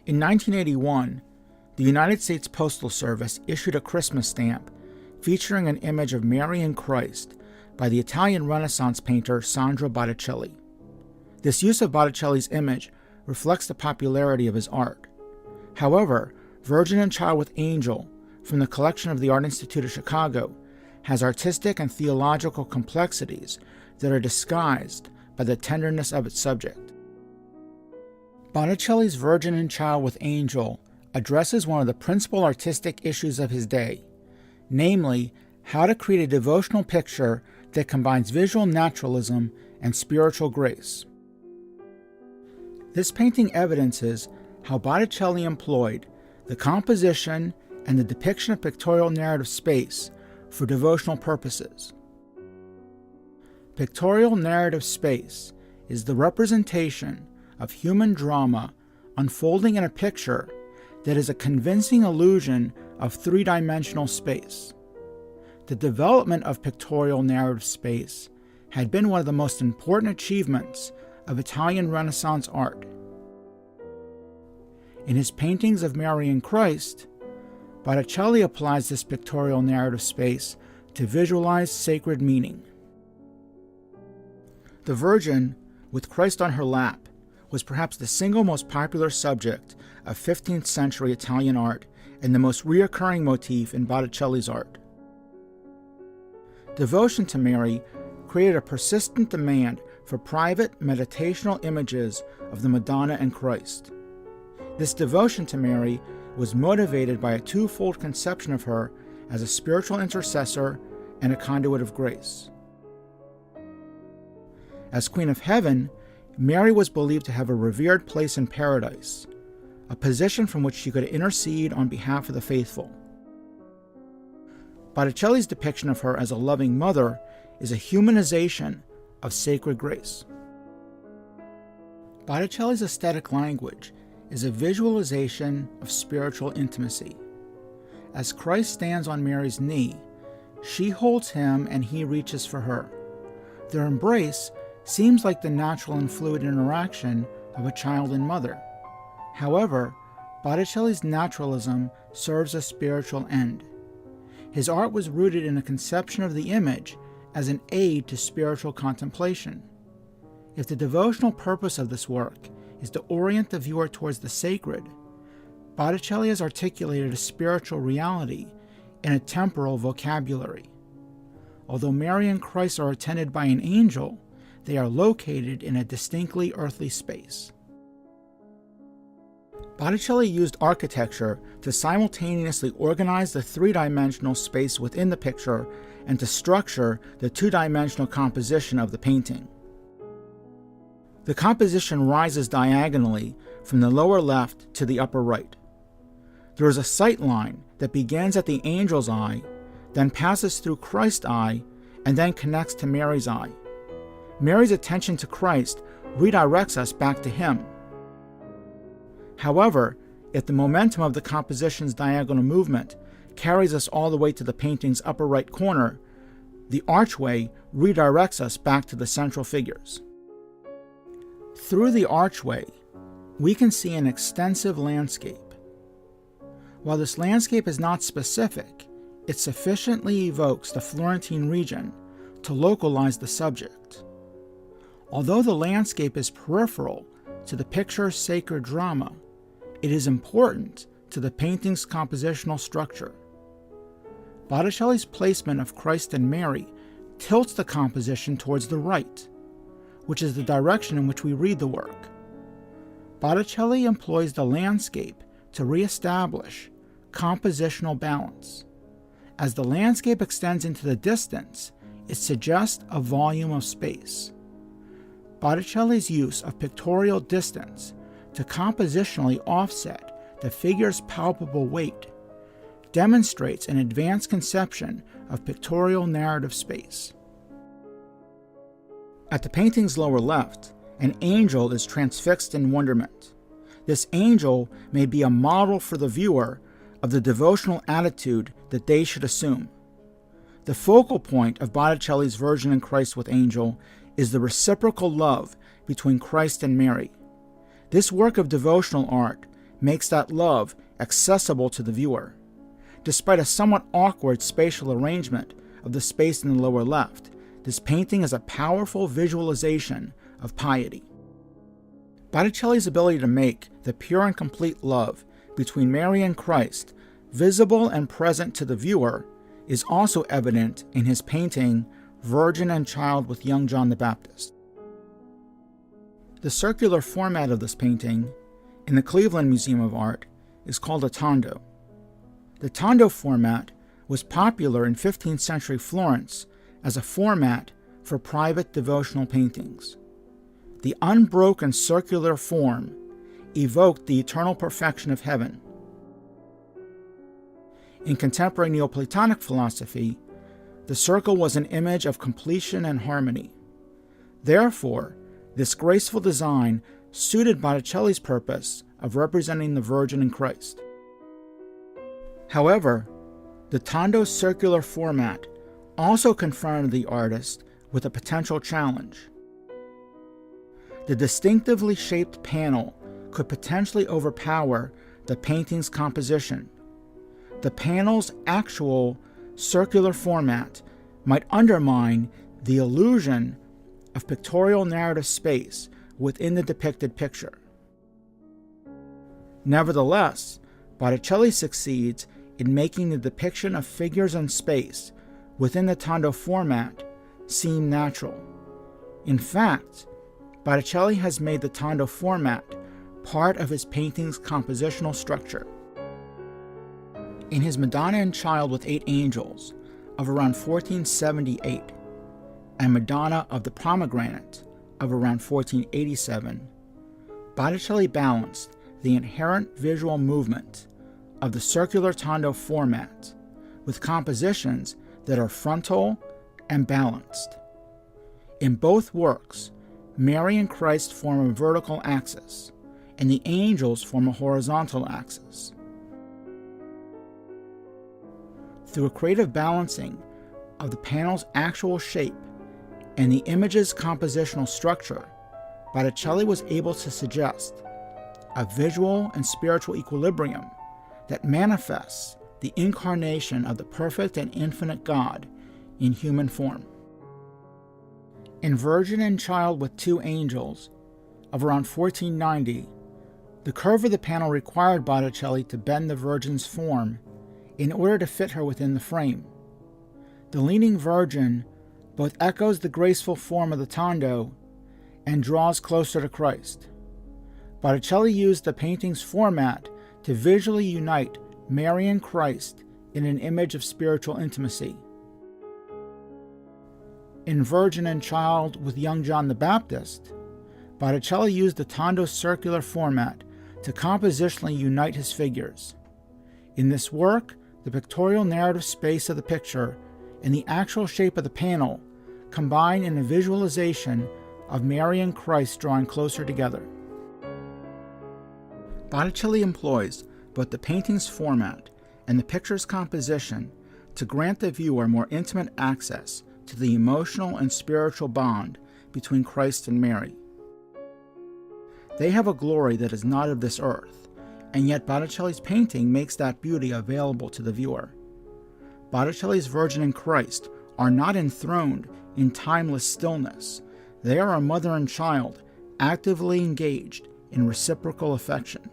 In 1981, the United States Postal Service issued a Christmas stamp featuring an image of Mary and Christ by the Italian Renaissance painter Sandro Botticelli. This use of Botticelli's image reflects the popularity of his art. However, Virgin and Child with Angel, from the collection of the Art Institute of Chicago, has artistic and theological complexities that are disguised by the tenderness of its subject. Botticelli's Virgin and Child with Angel addresses one of the principal artistic issues of his day, namely, how to create a devotional picture that combines visual naturalism and spiritual grace. This painting evidences how Botticelli employed the composition and the depiction of pictorial narrative space for devotional purposes. Pictorial narrative space is the representation of human drama unfolding in a picture that is a convincing illusion of three-dimensional space. The development of pictorial narrative space had been one of the most important achievements of Italian Renaissance art. In his paintings of Mary and Christ, Botticelli applies this pictorial narrative space to visualize sacred meaning. The Virgin, with Christ on her lap, was perhaps the single most popular subject of 15th century Italian art and the most recurring motif in Botticelli's art. Devotion to Mary created a persistent demand for private meditational images of the Madonna and Christ. This devotion to Mary was motivated by a twofold conception of her as a spiritual intercessor and a conduit of grace. As Queen of Heaven, Mary was believed to have a revered place in paradise, a position from which she could intercede on behalf of the faithful. Botticelli's depiction of her as a loving mother is a humanization of sacred grace. Botticelli's aesthetic language is a visualization of spiritual intimacy. As Christ stands on Mary's knee, she holds him and he reaches for her. Their embrace seems like the natural and fluid interaction of a child and mother. However, Botticelli's naturalism serves a spiritual end. His art was rooted in a conception of the image as an aid to spiritual contemplation. If the devotional purpose of this work is to orient the viewer towards the sacred, Botticelli has articulated a spiritual reality in a temporal vocabulary. Although Mary and Christ are attended by an angel, they are located in a distinctly earthly space. Botticelli used architecture to simultaneously organize the three-dimensional space within the picture and to structure the two-dimensional composition of the painting. The composition rises diagonally from the lower left to the upper right. There is a sight line that begins at the angel's eye, then passes through Christ's eye, and then connects to Mary's eye. Mary's attention to Christ redirects us back to him. However, if the momentum of the composition's diagonal movement carries us all the way to the painting's upper right corner, the archway redirects us back to the central figures. Through the archway, we can see an extensive landscape. While this landscape is not specific, it sufficiently evokes the Florentine region to localize the subject. Although the landscape is peripheral to the picture's sacred drama, it is important to the painting's compositional structure. Botticelli's placement of Christ and Mary tilts the composition towards the right, which is the direction in which we read the work. Botticelli employs the landscape to reestablish compositional balance. As the landscape extends into the distance, it suggests a volume of space. Botticelli's use of pictorial distance to compositionally offset the figure's palpable weight demonstrates an advanced conception of pictorial narrative space. At the painting's lower left, an angel is transfixed in wonderment. This angel may be a model for the viewer of the devotional attitude that they should assume. The focal point of Botticelli's Virgin and Christ with Angel is the reciprocal love between Christ and Mary. This work of devotional art makes that love accessible to the viewer. Despite a somewhat awkward spatial arrangement of the space in the lower left, this painting is a powerful visualization of piety. Botticelli's ability to make the pure and complete love between Mary and Christ visible and present to the viewer is also evident in his painting Virgin and Child with Young John the Baptist. The circular format of this painting in the Cleveland Museum of Art is called a Tondo. The Tondo format was popular in 15th century Florence as a format for private devotional paintings. The unbroken circular form evoked the eternal perfection of heaven. In contemporary Neoplatonic philosophy, the circle was an image of completion and harmony. Therefore, this graceful design suited Botticelli's purpose of representing the Virgin and Christ. However, the Tondo's circular format also confronted the artist with a potential challenge. The distinctively shaped panel could potentially overpower the painting's composition. The panel's actual circular format might undermine the illusion of pictorial narrative space within the depicted picture. Nevertheless, Botticelli succeeds in making the depiction of figures and space within the Tondo format seem natural. In fact, Botticelli has made the Tondo format part of his painting's compositional structure. In his Madonna and Child with 8 Angels of around 1478 and Madonna of the Pomegranate of around 1487, Botticelli balanced the inherent visual movement of the circular Tondo format with compositions that are frontal and balanced. In both works, Mary and Christ form a vertical axis, and the angels form a horizontal axis. Through a creative balancing of the panel's actual shape and the image's compositional structure, Botticelli was able to suggest a visual and spiritual equilibrium that manifests the incarnation of the perfect and infinite God in human form. In Virgin and Child with 2 Angels of around 1490, the curve of the panel required Botticelli to bend the Virgin's form in order to fit her within the frame. The leaning Virgin both echoes the graceful form of the Tondo and draws closer to Christ. Botticelli used the painting's format to visually unite Mary and Christ in an image of spiritual intimacy. In Virgin and Child with Young John the Baptist, Botticelli used the Tondo's circular format to compositionally unite his figures. In this work, the pictorial narrative space of the picture and the actual shape of the panel combine in a visualization of Mary and Christ drawing closer together. Botticelli employs both the painting's format and the picture's composition to grant the viewer more intimate access to the emotional and spiritual bond between Christ and Mary. They have a glory that is not of this earth, and yet Botticelli's painting makes that beauty available to the viewer. Botticelli's Virgin and Christ are not enthroned in timeless stillness. They are a mother and child actively engaged in reciprocal affection.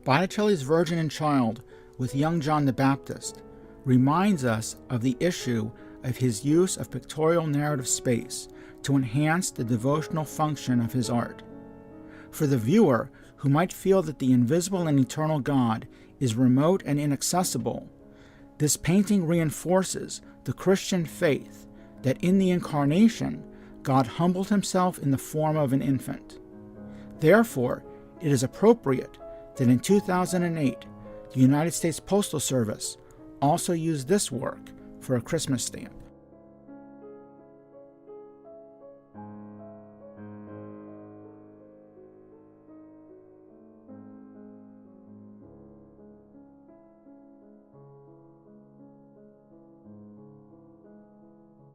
Botticelli's Virgin and Child with Young John the Baptist reminds us of the issue of his use of pictorial narrative space to enhance the devotional function of his art. For the viewer who might feel that the invisible and eternal God is remote and inaccessible, this painting reinforces the Christian faith that in the Incarnation, God humbled himself in the form of an infant. Therefore, it is appropriate that in 2008, the United States Postal Service also used this work for a Christmas stamp.